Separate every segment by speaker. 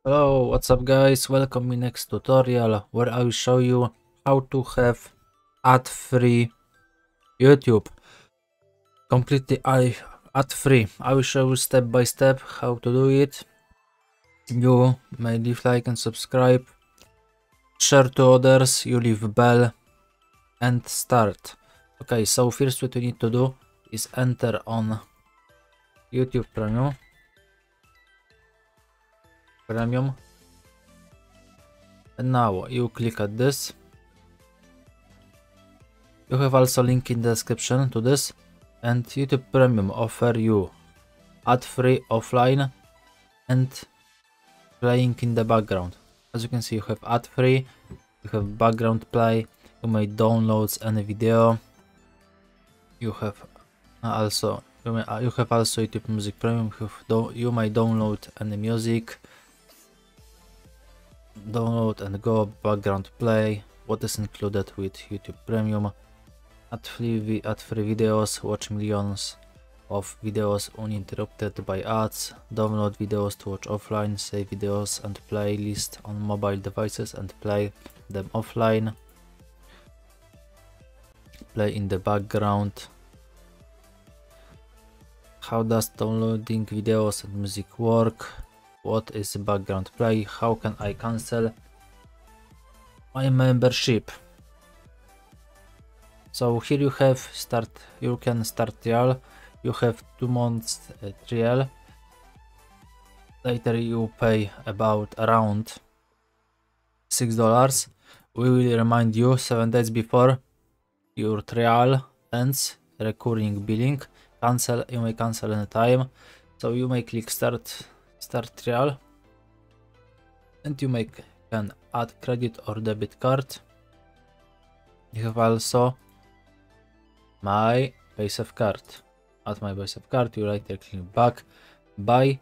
Speaker 1: Hello, what's up guys? Welcome in next tutorial where I will show you how to have ad-free YouTube. Completely ad-free. I will show you step by step how to do it. You may leave like and subscribe, share to others, you leave bell and start. Okay, so first what you need to do is enter on YouTube Premium. And now you click at this. You have also link in the description to this, and YouTube Premium offer you ad-free offline and playing in the background. As you can see, you have ad-free, you have background play, you may download any video, you have also YouTube Music Premium. You may download any music, download and go background play. What is included with YouTube Premium? Ad-free videos, watch millions of videos uninterrupted by ads, download videos to watch offline, save videos and playlist on mobile devices and play them offline, play in the background. How does downloading videos and music work? What is background play? How can I cancel my membership? So here you have you can start trial. You have 2 months trial. Later you pay around $6. We will remind you 7 days before your trial ends. Recurring billing. Cancel. You may cancel anytime. So you may click start trial, and you can add credit or debit card. You have also my Paysafe card. Add my Paysafe card. You right there click back, buy.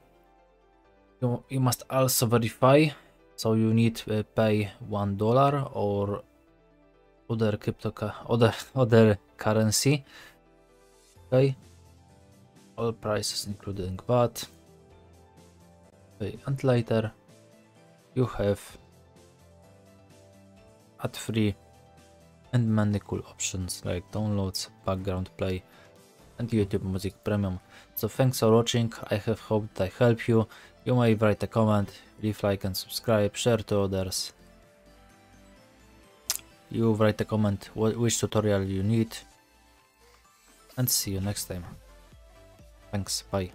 Speaker 1: You must also verify, so you need to pay $1 or other currency. Okay, all prices including VAT. Okay, and later you have ad-free and many cool options like downloads, background play and YouTube Music Premium. So thanks for watching. I have hoped I helped you. You may write a comment, leave like and subscribe, share to others. You write a comment which tutorial you need, and see you next time. Thanks, bye.